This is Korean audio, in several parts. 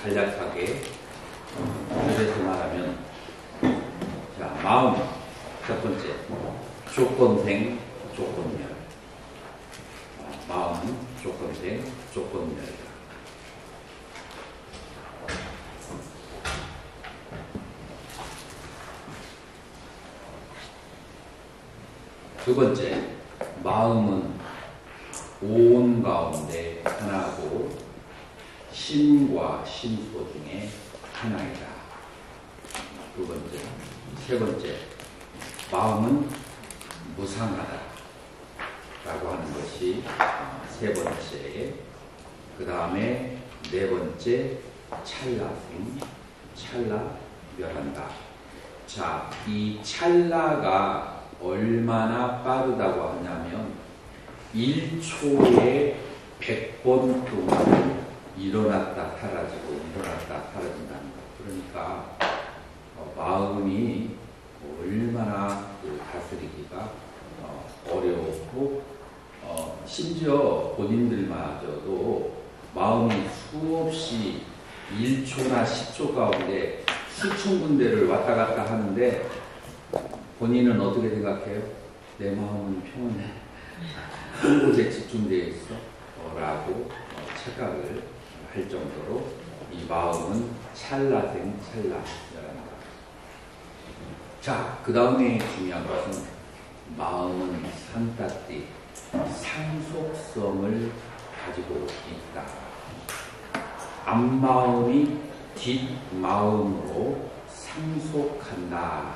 간략하게 그래서 말하면, 자, 마음 첫 번째 조건생 조건멸. 마음은 조건생 조건멸이다. 두 번째, 마음은 온 가운데 하나고 신과 신소 중에 하나이다. 두 번째. 세 번째, 마음은 무상하다 라고 하는 것이 세 번째. 그 다음에 네 번째, 찰나생, 찰나멸한다. 자, 이 찰나가 얼마나 빠르다고 하냐면 1초에 100번 동안 일어났다 사라지고 일어났다 사라진다는 것. 그러니까 마음이 얼마나 다스리기가 어려웠고, 심지어 본인들마저도 마음이 수없이 1초나 10초 가운데 수천 군데를 왔다 갔다 하는데 본인은 어떻게 생각해요? 내 마음은 평온해. 한 곳에 집중되어 있어 라고 착각을 할 정도로 이 마음은 찰나생 찰나멸한다. 자, 그 다음에 중요한 것은 마음은 산따띠, 상속성을 가지고 있다. 앞마음이 뒷마음으로 상속한다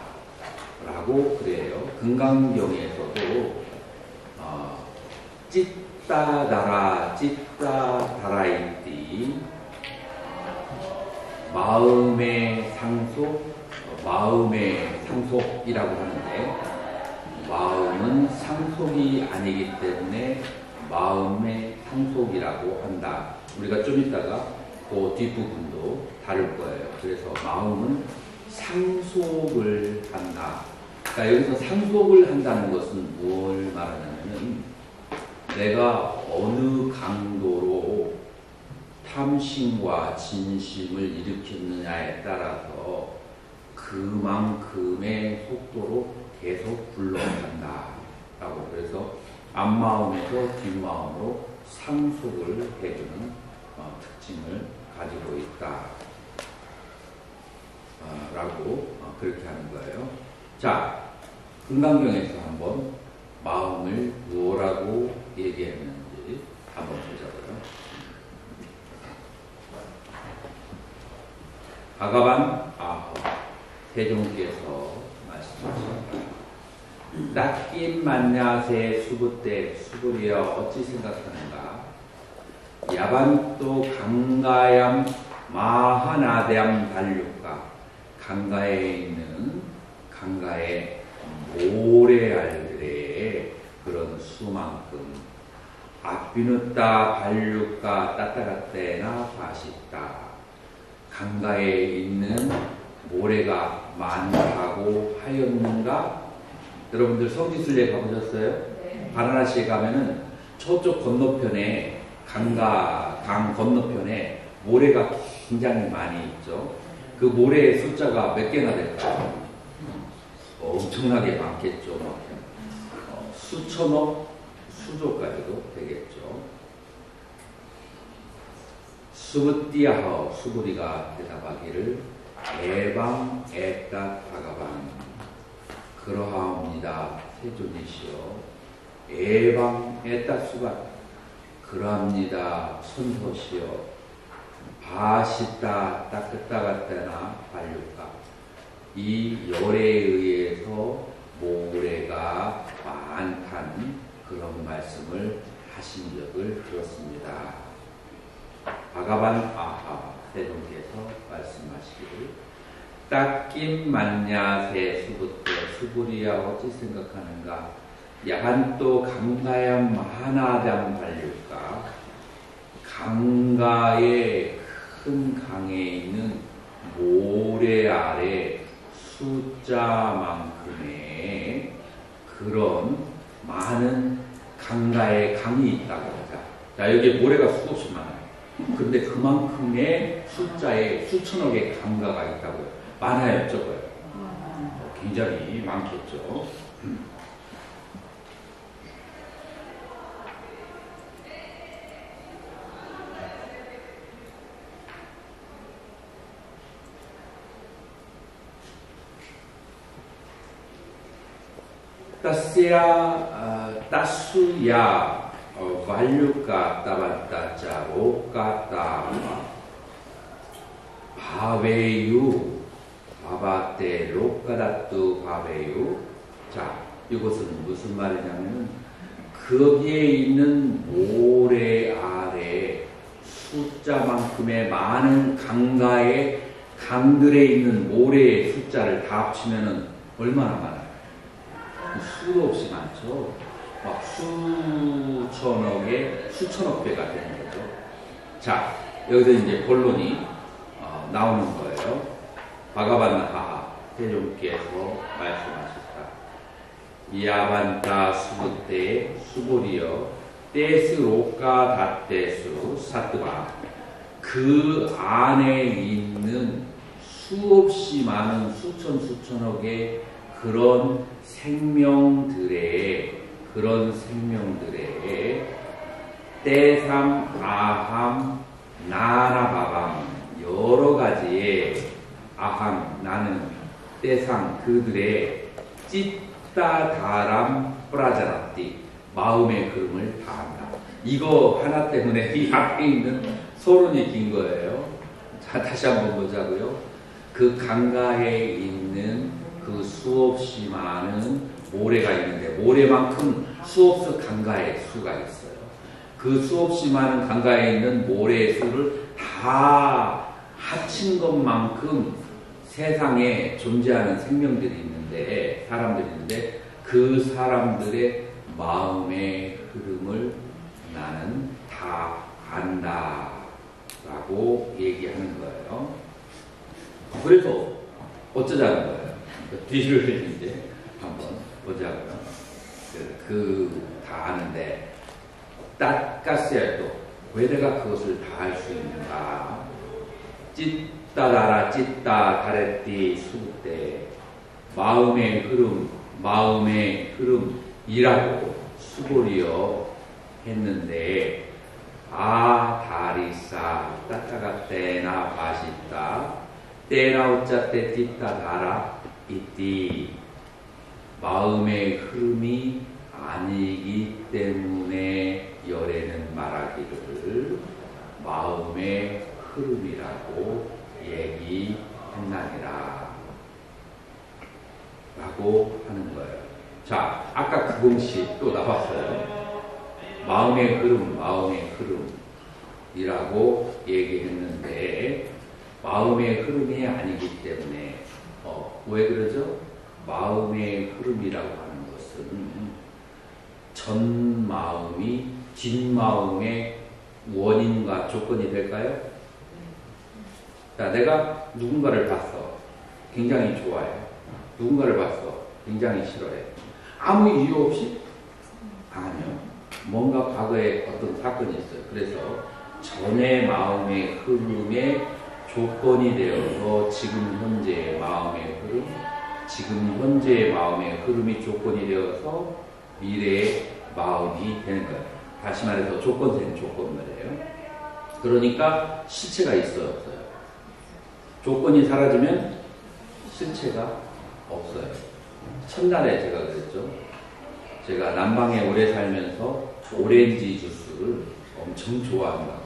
라고 그래요. 금강경에서도 찢다달아 찢다달아있디, 마음의 상속이라고 하는데, 마음은 상속이 아니기 때문에 마음의 상속이라고 한다. 우리가 좀 이따가 그 뒷부분도 다룰 거예요. 그래서 마음은 상속을 한다. 그러니까 여기서 상속을 한다는 것은 뭘 말하냐면, 내가 어느 강도로 탐심과 진심을 일으켰느냐에 따라서 그만큼의 속도로 계속 굴러간다 라고. 그래서 앞마음에서 뒷마음으로 상속을 해주는 특징을 가지고 있다 라고 그렇게 하는 거예요. 자, 금강경에서 한번 마음을 뭐라고 얘기했는지 한번 보자고요. 바가반 세종께서 말씀하셨다. 낯김 만야세 수부때 수부리여 어찌 생각하는가. 야반또 강가얌 마하나대암 달육가. 강가에 있는 강가의 모래알들의 그런 수만큼 앞비누따 발육가 따따라떼나 바시다. 강가에 있는 모래가 많다고 하였는가? 여러분들 성지순례 가보셨어요? 네. 바라나시에 가면은 저쪽 건너편에 강 건너편에 모래가 굉장히 많이 있죠. 그 모래의 숫자가 몇 개나 될까요? 엄청나게 많겠죠. 수천억, 수조까지도 되겠죠. 수부띠아허, 수부리가 대답하기를 애방 애따 바가방. 그러하옵니다 세존이시여. 애방 애따 수가 그러합니다 손소시여. 바시다 따뜻다 때나 발육가. 이 열에 의해서 모래가 많다는 그런 말씀을 하신 적을 들었습니다. 바가반 세종께서 말씀하시기를 닦임 만야세 수부때 수부리야 어찌 생각하는가. 야한또 강가야 마하나담 발육가. 강가의 큰 강에 있는 모래 아래 숫자만큼의 그런 많은 강가에 강이 있다고 하자. 자, 여기에 모래가 수없이 많아요. 근데 그만큼의 숫자에 수천억의 감가가 있다고요. 많아요, 적어요? 굉장히 많겠죠. 따스야 완류가 따반따자 로까따 바웨유 바바테 로까다뚜 바웨유. 자, 이것은 무슨 말이냐면 거기에 있는 모래 아래 숫자만큼의 많은 강들에 있는 모래의 숫자를 다 합치면은 얼마나 많아요? 수도 없이 많죠. 막 수천억 배가 되는 거죠. 자, 여기서 이제 본론이 나오는 거예요. 바가반나하 대종께서 말씀하셨다. 이아반타 수부때 수보리여 떼스로까 다떼수 사뜨바. 그 안에 있는 수없이 많은 수천억의 그런 생명들의 떼삼, 아함, 나라바밤 여러 가지의 아함, 나는 떼상 그들의 찌따다람 프라자라띠 마음의 흐름을 다한다. 이거 하나 때문에 이 앞에 있는 서론이 긴 거예요. 자, 다시 한번 보자고요. 그 강가에 있는 그 수없이 많은 모래가 있는데 모래만큼 수없이 강가의 수가 있어요. 그 수없이 많은 강가에 있는 모래의 수를 다 합친 것만큼 세상에 존재하는 생명들이 있는데 사람들이 있는데 그 사람들의 마음의 흐름을 나는 다 안다 라고 얘기하는 거예요. 그래서 어쩌자는 거예요. 뒤를 이제 한번 보자고요. 다 아는데 따까스야도 왜 내가 그것을 다 할 수 있는가? 찌따다라 찌따 다레띠 수때 마음의 흐름이라고 수고리어 했는데 다리사 따따가 때나 바시다 때나 우짜 때 띠따다라 이띠 마음의 흐름이 아니기 때문에 열에는 말하기를 마음의 흐름이라고 얘기했나니라 라고 하는 거예요. 자, 아까 그 공식 또 나왔어요. 마음의 흐름이라고 얘기했는데 마음의 흐름이 아니기 때문에 왜 그러죠? 마음의 흐름이라고 하는 것은 전 마음이 뒷 마음의 원인과 조건이 될까요? 자, 내가 누군가를 봤어. 굉장히 좋아해. 누군가를 봤어. 굉장히 싫어해. 아무 이유 없이? 아니요. 뭔가 과거에 어떤 사건이 있어요. 그래서 전의 마음의 흐름의 조건이 되어서 지금 현재의 마음의 흐름이 조건이 되어서 미래의 마음이 되는 거예요. 다시 말해서 조건생 조건말이에요. 그러니까 실체가 있어요, 없어요? 조건이 사라지면 실체가 없어요. 첫날에 제가 그랬죠. 제가 남방에 오래 살면서 오렌지 주스를 엄청 좋아한다고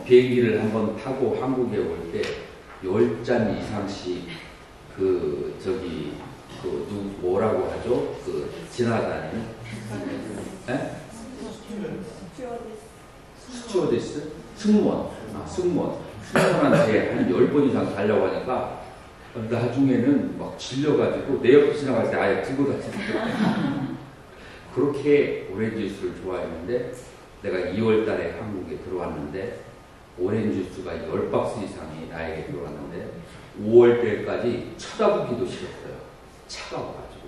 비행기를 한번 타고 한국에 올 때 10잔 이상씩 뭐라고 하죠? 지나다니는 스튜어디스? 승무원한테 한 10번 이상 달라고 하니까 나중에는 막 질려가지고 내 옆에 지나갈 때 아예 들고 다니는 그렇게 오렌지 주스를 좋아했는데 내가 2월 달에 한국에 들어왔는데 오렌지 주스가 10박스 이상이 나에게 들어왔는데 5월 때까지 쳐다보기도 싫었어요. 차가워가지고.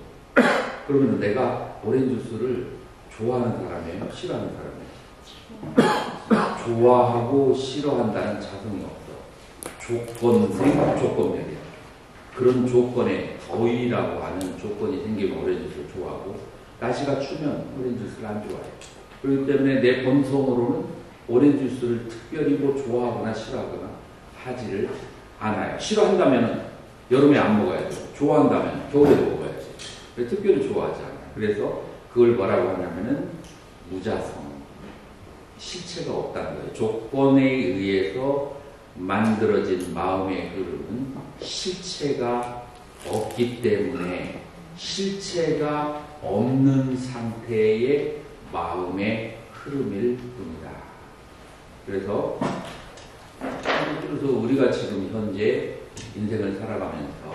그러면 내가 오렌지 주스를 좋아하는 사람이에요? 싫어하는 사람이에요? 좋아하고 싫어한다는 자성이 없어. 조건생, 조건멸이야. 그런 조건에 더위라고 하는 조건이 생기면 오렌지 주스를 좋아하고, 날씨가 추면 오렌지 주스를 안 좋아해. 그렇기 때문에 내 본성으로는 오렌지 주스를 특별히 뭐 좋아하거나 싫어하거나 하지를 않아요. 싫어한다면 여름에 안 먹어야죠. 좋아한다면 겨울에 먹어야지. 특별히 좋아하지 않아요. 그래서 그걸 뭐라고 하냐면은 무자성. 실체가 없다는 거예요. 조건에 의해서 만들어진 마음의 흐름은 실체가 없기 때문에 실체가 없는 상태의 마음의 흐름일 뿐이다. 그래서 우리가 지금 현재 인생을 살아가면서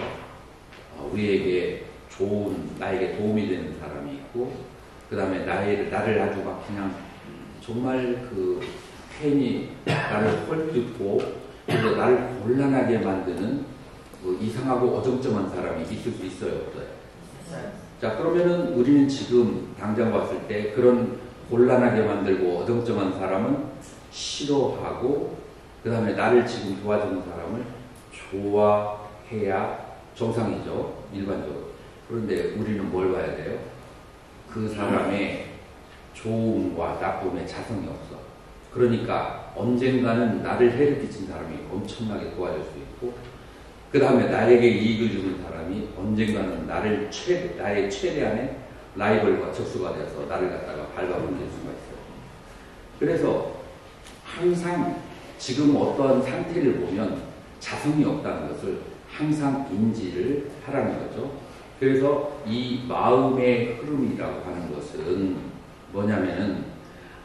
우리에게 좋은, 나에게 도움이 되는 사람이 있고, 그 다음에 나를 아주 막 그냥 정말 그 괜히 나를 헐뜯고 그래서 나를 곤란하게 만드는 뭐 이상하고 어정쩡한 사람이 있을 수 있어요, 없어요? 자, 그러면은 우리는 지금 당장 봤을 때 그런 곤란하게 만들고 어정쩡한 사람은 싫어하고, 그 다음에 나를 지금 도와주는 사람을 좋아해야 정상이죠, 일반적으로. 그런데 우리는 뭘 봐야 돼요? 그 사람의 좋음과 나쁨의 자성이 없어. 그러니까 언젠가는 나를 해를 끼친 사람이 엄청나게 도와줄 수 있고, 그 다음에 나에게 이익을 주는 사람이 언젠가는 나의 최대한의 라이벌과 적수가 되어서 나를 갖다가 밟아버릴 수가 있어요. 그래서 항상 지금 어떠한 상태를 보면 자성이 없다는 것을 항상 인지를 하라는 거죠. 그래서 이 마음의 흐름이라고 하는 것은 뭐냐면은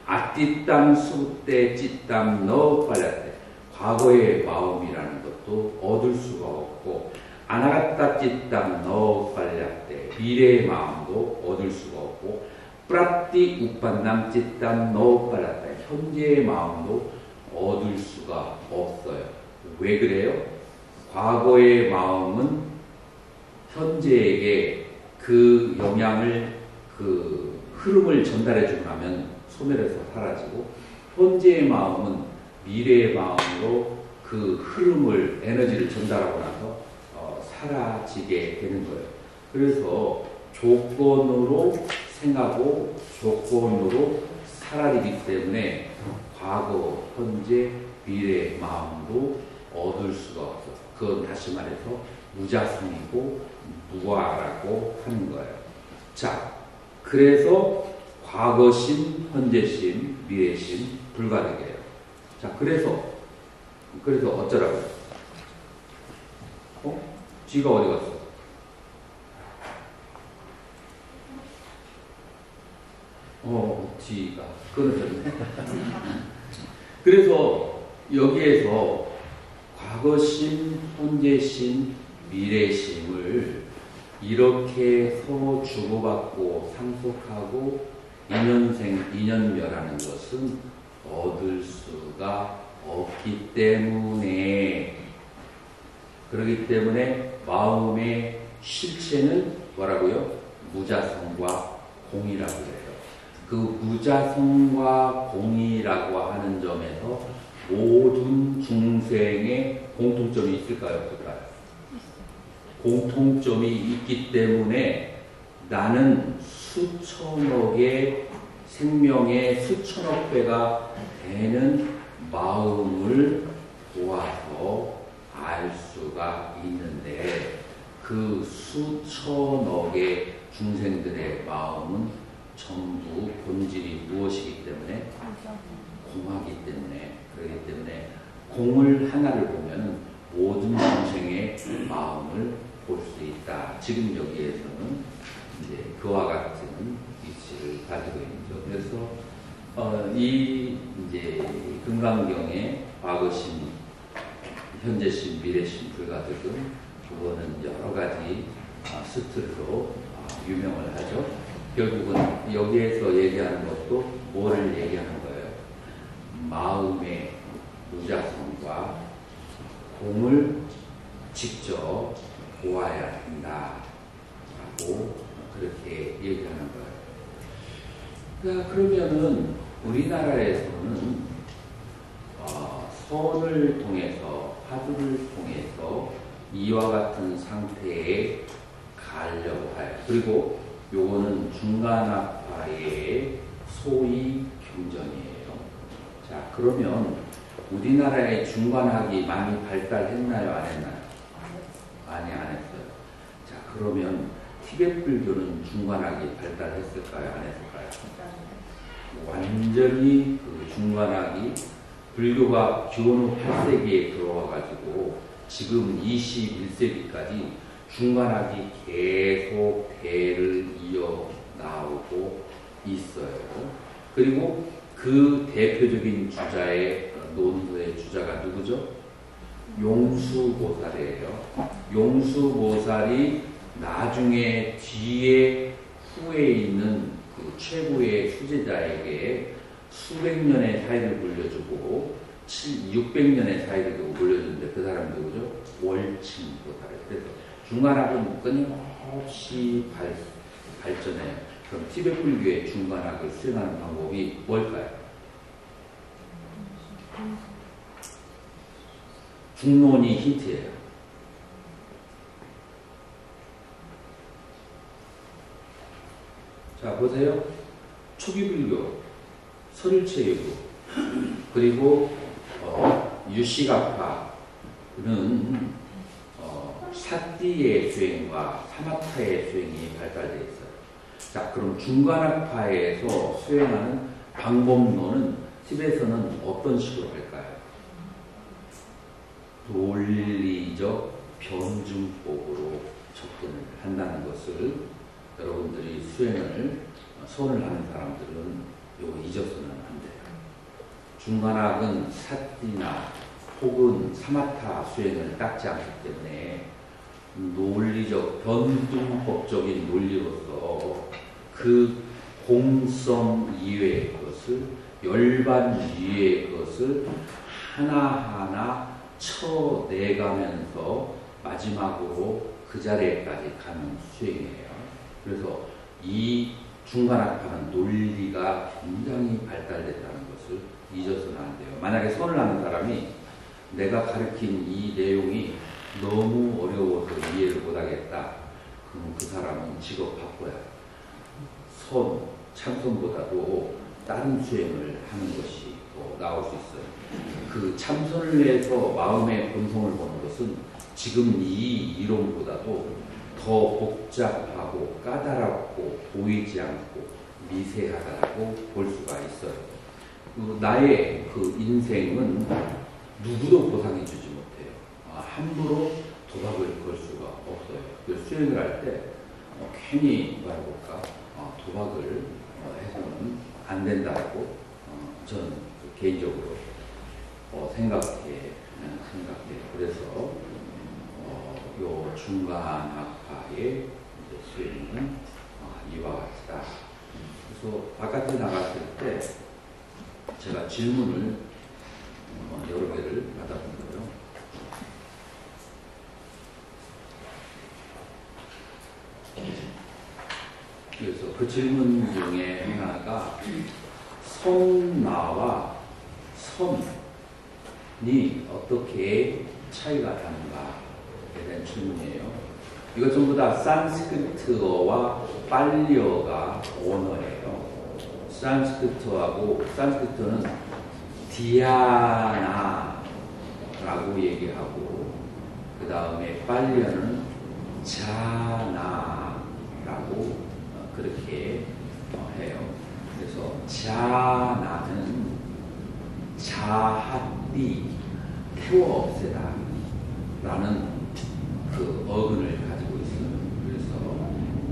아띠땀 수때 찌땀 너 빨랐대. 과거의 마음이라는 것도 얻을 수가 없고, 아나갔다 찌땀 너 빨랐대. 미래의 마음도 얻을 수가 없고, 프라띠 우빤남 찌땀 너 빨랐대. 현재의 마음도 얻을 수가 없어요. 왜 그래요? 과거의 마음은 현재에게 그 영향을, 그 흐름을 전달해주고 나면 소멸해서 사라지고, 현재의 마음은 미래의 마음으로 그 흐름을, 에너지를 전달하고 나서 사라지게 되는 거예요. 그래서 조건으로 생하고 조건으로 사라지기 때문에 과거, 현재, 미래의 마음도 얻을 수가 없어요. 그건 다시 말해서 무자성이고 무아라고 하는 거예요. 자, 그래서 과거심, 현재심, 미래심 불가능해요. 자, 그래서 어쩌라고요? 쥐가 어디 갔어? 쥐가 끊어졌네. 그래서 여기에서 과거심, 현재심, 미래심을 이렇게 서로 주고받고 상속하고 인연멸하는 것은 얻을 수가 없기 때문에, 그렇기 때문에 마음의 실체는 뭐라고요? 무자성과 공이라고 해요. 그 무자성과 공이라고 하는 점에서 모든 중생의 공통점이 있을까요? 없을까요? 공통점이 있기 때문에 나는 수천억의 생명의 수천억 배가 되는 마음을 보아서 알 수가 있는데, 그 수천억의 중생들의 마음은 전부 본질이 무엇이기 때문에? 공하기 때문에. 그렇기 때문에 공을 하나를 보면 모든 중생의 마음을 볼 수 있다. 지금 여기에서는 이제 그와 같은 위치를 가지고 있죠. 그래서 이 이제 금강경의 과거심, 현재심, 미래심, 불가득은 그거는 여러 가지 스트로 유명을 하죠. 결국은 여기에서 얘기하는 것도 뭐를 얘기하는 거예요? 마음의 무자성과 공을 직접 보아야 한다라고 그렇게 얘기하는 거예요. 그러니까 그러면은 우리나라에서는 선을 통해서, 화두를 통해서 이와 같은 상태에 가려고 해요. 그리고 요거는 중간학파의 소위 경전이에요. 자, 그러면 우리나라의 중간학이 많이 발달했나요? 안 했나요? 많이 안 했어요. 자, 그러면 티베트 불교는 중간학이 발달했을까요? 안 했을까요? 완전히 그 중간학이 불교가 기원후 8세기에 들어와가지고 지금 21세기까지 중간학이 계속 대를 이어 나오고 있어요. 그리고 그 대표적인 주자의 논서의 주자가 누구죠? 용수보살이에요. 용수보살이 나중에 뒤에 후에 있는 그 최고의 수제자에게 수백 년의 사이를 물려주고 600년의 사이를 물려주는데 그 사람이 누구죠? 월칭보살이에요. 그래서 중간학은 끊임없이 발전해요. 그럼 티베트 불교의 중간학을 수행하는 방법이 뭘까요? 중론이 힌트예요. 자, 보세요. 초기 불교, 설일체유교, 그리고 유시가파는 사띠의 수행과 사마타의 수행이 발달되어 있어요. 자, 그럼 중간학파에서 수행하는 방법론은 티베트에서는 어떤 식으로 할까요? 논리적 변증법으로 접근을 한다는 것을 여러분들이 손을 하는 사람들은 이거 잊어서는 안 돼요. 중간학은 사띠나 혹은 사마타 수행을 닦지 않기 때문에 논리적, 변증법적인 논리로서 그 공성 이외의 것을, 열반 이외의 것을 하나하나 쳐내가면서 마지막으로 그 자리에까지 가는 수행이에요. 그래서 이 중간학파는 논리가 굉장히 발달됐다는 것을 잊어서는 안 돼요. 만약에 선을 하는 사람이 내가 가르친 이 내용이 너무 어려워서 이해를 못하겠다. 그럼 그 사람은 직업 바꿔야 참선보다도 다른 수행을 하는 것이 더 나올 수 있어요. 그 참선을 위해서 마음의 본성을 보는 것은 지금 이 이론보다도 더 복잡하고 까다롭고 보이지 않고 미세하다고 볼 수가 있어요. 나의 그 인생은 누구도 보상해주지 못해요. 함부로 도박을 걸 수가 없어요. 수행을 할 때 괜히 말해볼까 도박을 해서는 안 된다고 저는 개인적으로 생각해요. 그래서 요 중간학파의 수행은 이와 같다. 그래서 바깥에 나갔을 때 제가 질문을 여러 개를 받아본 거예요. 그래서 그 질문 중에 하나가 성나와 선이 어떻게 차이가 다른가에 대한 질문이에요. 이거 전부 다 산스크리트어와 빨리어가 언어예요. 산스크리트어는 디아나라고 얘기하고 그 다음에 빨리어는 자나라고 그렇게 해요. 그래서 자나는 자핫디 태워 없애다 라는 그 어근을 가지고 있어요. 그래서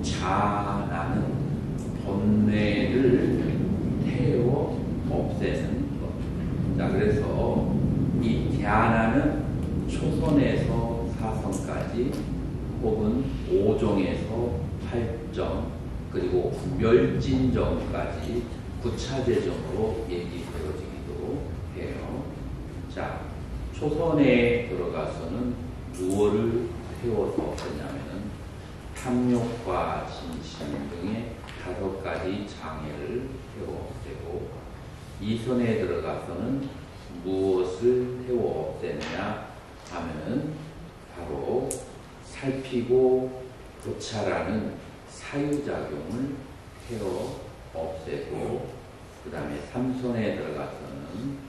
자나는 번뇌를 태워 없애는 것. 자, 그래서 이 ಧ್ಯಾ나는 초선에서 사선까지 혹은 5정에서 8정 그리고 멸진정까지 구차제정으로 얘기되어지기도 해요. 자, 초선에 들어가서는 무엇을 태워서 없애냐면은 탐욕과 진심 등의 5가지 장애를 태워 없애고, 2선에 들어가서는 무엇을 태워 없애느냐 하면은 바로 살피고 교차라는 사유작용을 태워 없애고, 그 다음에 3선에 들어가서는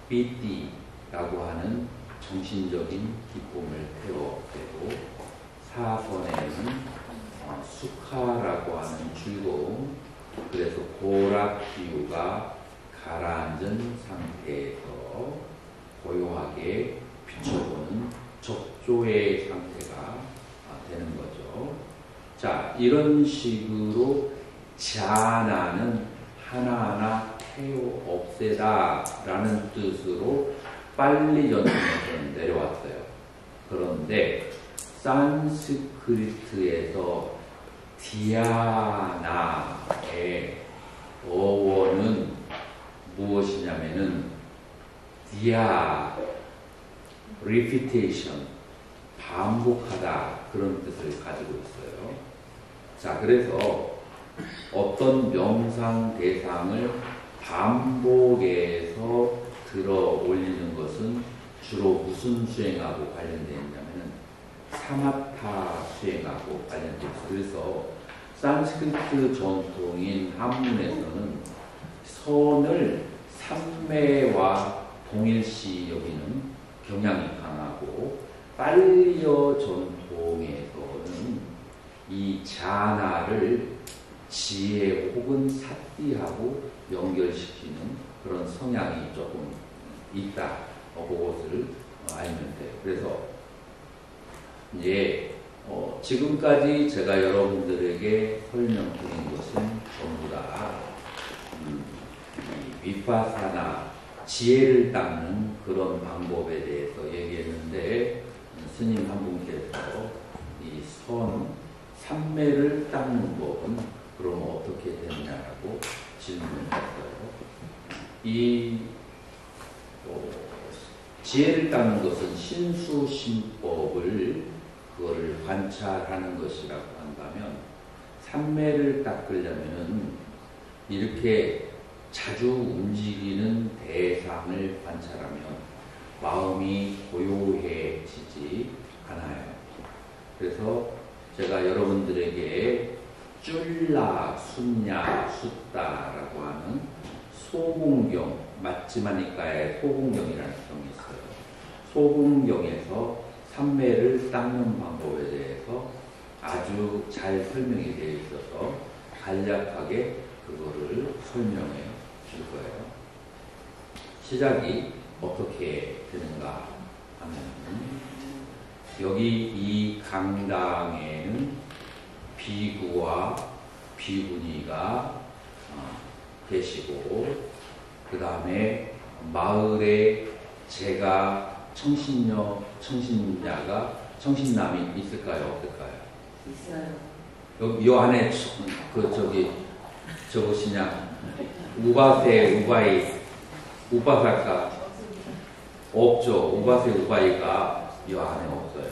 삐띠라고 하는 정신적인 기쁨을 태워 없애고, 4선에는 수카라고 하는 즐거움, 그래서 고락 기후가 가라앉은 상태에서 고요하게 비춰보는 적조의 상태가 되는 거죠. 자, 이런 식으로 자나는 하나하나 태워 없애다 라는 뜻으로 빨리 전통에서 내려왔어요. 그런데 산스크리트에서 디아나의 어원은 무엇이냐면은 디아, repetition, 반복하다, 그런 뜻을 가지고 있어요. 자, 그래서 어떤 명상 대상을 반복해서 들어 올리는 것은 주로 무슨 수행하고 관련되어 있냐면은 사마타 수행하고 관련되어 있어요. 그래서 산스크리트 전통인 한문에서는 선을 삼매와 동일시 여기는 경향이 강하고, 빨리어 전통에서는 이 자나를 지혜 혹은 사띠하고 연결시키는 그런 성향이 조금 있다. 그것을 알면 돼요. 그래서 이제 지금까지 제가 여러분들에게 설명드린 것은 전부 다 위파사나 지혜를 닦는 그런 방법에 대해서 얘기했는데, 스님 한 분께서 이 삼매를 닦는 법은 그럼 어떻게 되느냐라고 질문했어요. 이 지혜를 닦는 것은 신수신법을 그거를 관찰하는 것이라고 한다면, 삼매를 닦으려면은 이렇게 자주 움직이는 대상을 관찰하면 마음이 고요해지지 않아요. 그래서 제가 여러분들에게 쫄라, 순야, 숫다라고 하는 소공경, 마치마니까의 소공경이라는 경이 있어요. 소공경에서 삼매를 닦는 방법에 대해서 아주 잘 설명이 되어 있어서 간략하게 그거를 설명해 줄 거예요. 시작이 어떻게 되는가 하면, 여기 이 강당에는 비구와 비구니가 계시고, 그 다음에 마을에 제가 청신남이 있을까요? 없을까요? 있어요. 여기 요 안에 저것이냐, 우바세, 우바사가 없죠. 우바세, 우바이가 이 안에 없어요.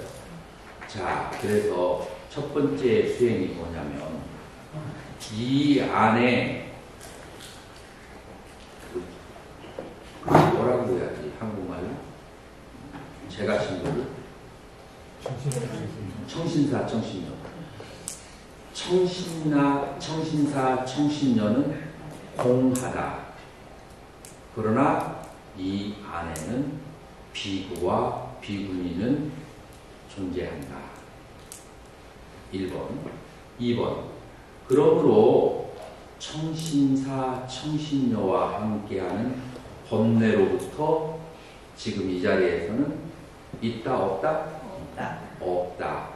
자, 그래서 첫 번째 수행이 뭐냐면, 이 안에 뭐라고 해야지, 한국말로? 제가 친구를 청신사, 청신녀. 청신사, 청신녀는 공하다. 그러나 이 안에는 비구와 비구니는 존재한다. 1번. 2번. 그러므로 청신사, 청신녀와 함께하는 번뇌로부터 지금 이 자리에서는 있다, 없다? 없다. 없다.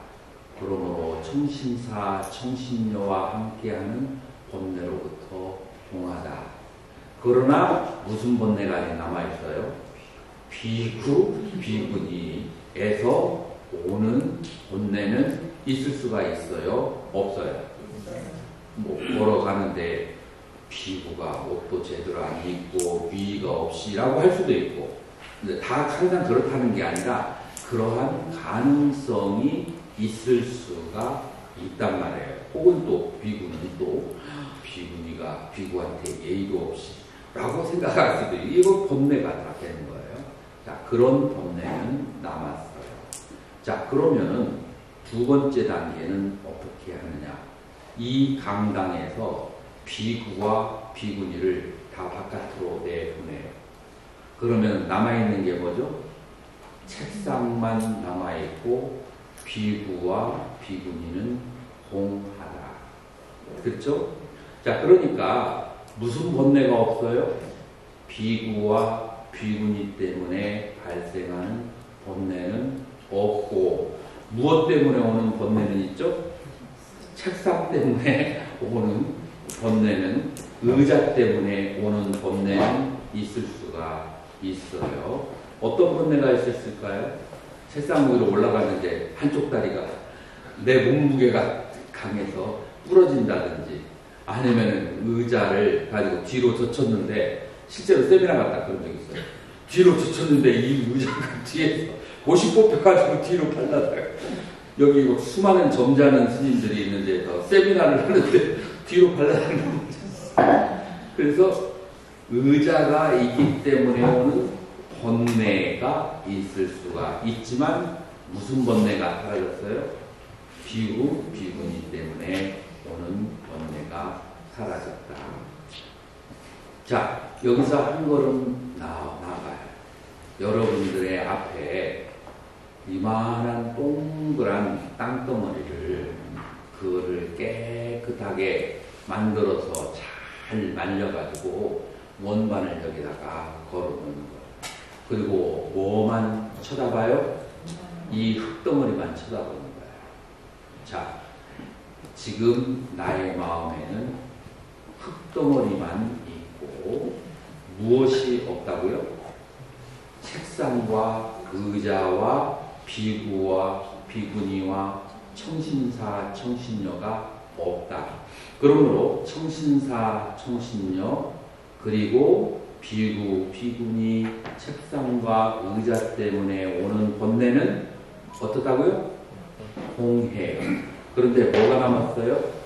그러므로 청신사, 청신녀와 함께하는 번뇌로부터 동하다. 그러나 무슨 번뇌가 아직 남아있어요? 비구, 비구니에서 오는 번뇌는 있을 수가 있어요? 없어요? 뭐 걸어가는데 피부가 옷도 제대로 안 입고 위가 없이라고 할 수도 있고, 근데 다 항상 그렇다는 게 아니라 그러한 가능성이 있을 수가 있단 말이에요. 혹은 또 비구는 또 비구니가 비구한테 예의도 없이 라고 생각할 수도 있고, 이거 번뇌가 다 되는 거예요. 자, 그런 번뇌는 남았어요. 자, 그러면은 두 번째 단계는 어떻게 하느냐. 이 강당에서 비구와 비구니를 다 바깥으로 내보내요. 그러면 남아있는 게 뭐죠? 책상만 남아있고 비구와 비구니는 공하다. 그렇죠? 자, 그러니까 무슨 번뇌가 없어요? 비구와 비구니 때문에 발생하는 번뇌는 없고, 무엇 때문에 오는 번뇌는 있죠? 책상 때문에 오는 번뇌는, 의자 때문에 오는 번뇌는 있을 수가 있어요. 어떤 번뇌가 있었을까요? 책상 위로 올라가는데 한쪽 다리가 내 몸무게가 강해서 부러진다든지, 아니면 의자를 가지고 뒤로 젖혔는데, 실제로 세미나 갔다 그런 적 있어요. 뒤로 젖혔는데 이 의자가 뒤에서 옷이 뽑혀가지고 뒤로 팔라다가, 여기 수많은 점잖은 스님들이 있는데 세미나를 하는데 뒤로 팔라다는 거죠. 그래서 의자가 있기 때문에 오는 번뇌가 있을 수가 있지만, 무슨 번뇌가 사라졌어요? 비구, 비구니 때문에 오는 번뇌가 사라졌다. 자, 여기서 한 걸음 나가요. 여러분들의 앞에 이만한 동그란 땅덩어리를, 그거를 깨끗하게 만들어서 잘 말려가지고 원반을 여기다가 걸어놓는 거예요. 그리고 뭐만 쳐다봐요? 이 흙덩어리만 쳐다보는 거예요. 자, 지금 나의 마음에는 흙덩어리만 있고 무엇이 없다고요? 책상과 의자와 비구와 비구니와 청신사 청신녀가 없다. 그러므로 청신사 청신녀, 그리고 비구 비구니 책상과 의자 때문에 오는 번뇌는 어떻다고요? 공해요. 그런데 뭐가 남았어요?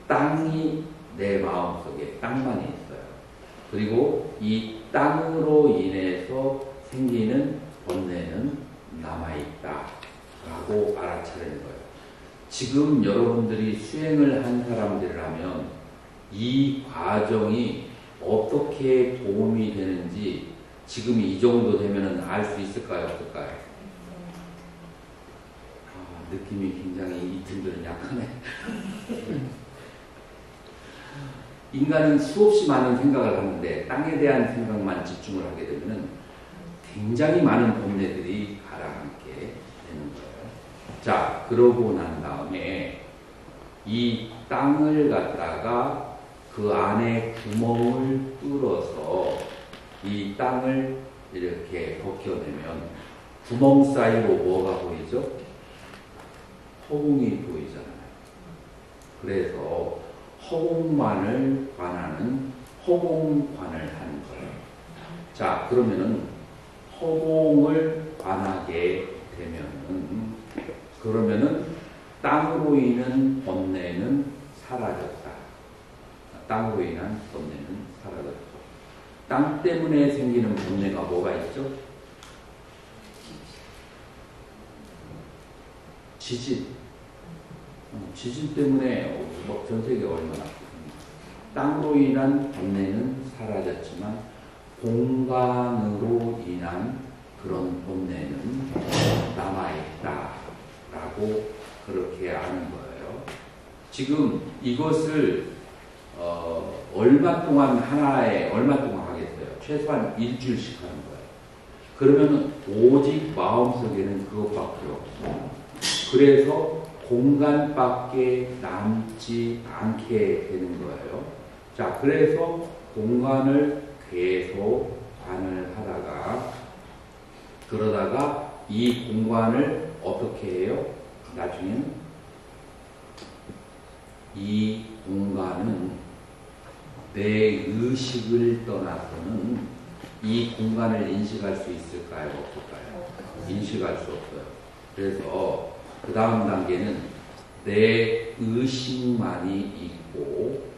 땅이 내 마음속에 땅만이 있어요. 그리고 이 땅으로 인해서 생기는 번뇌는 남아있다 라고 알아차리는 거예요. 지금 여러분들이 수행을 한 사람들이라면 이 과정이 어떻게 도움이 되는지 지금 이 정도 되면 알 수 있을까요? 없을까요? 느낌이 굉장히 이 팀들은 약하네. 인간은 수없이 많은 생각을 하는데 땅에 대한 생각만 집중을 하게 되면 굉장히 많은 번뇌들이 가라앉게 되는 거예요. 자, 그러고 난 다음에 이 땅을 갖다가 그 안에 구멍을 뚫어서 이 땅을 이렇게 벗겨내면 구멍 사이로 뭐가 보이죠? 허공이 보이잖아요. 그래서 허공만을 관하는 허공관을 하는 거예요. 자, 그러면은 허공을 관하게 되면은, 그러면은 땅으로 인한 번뇌는 사라졌다. 땅으로 인한 번뇌는 사라졌죠. 땅 때문에 생기는 번뇌가 뭐가 있죠? 지진. 지진 때문에 전 세계 얼마나 땅으로 인한 번뇌는 사라졌지만 공간으로 인한 그런 번뇌는 남아있다라고 그렇게 아는 거예요. 지금 이것을 얼마 동안 하겠어요? 최소한 일주일씩 하는 거예요. 그러면 오직 마음속에는 그것밖에 없어요. 그래서 공간밖에 남지 않게 되는 거예요. 자, 그래서 공간을 계속 관을 하다가, 그러다가 이 공간을 어떻게 해요? 나중에는 이 공간은 내 의식을 떠나서는 이 공간을 인식할 수 있을까요? 없을까요? 인식할 수 없어요. 그래서 그 다음 단계는 내 의식만이 있고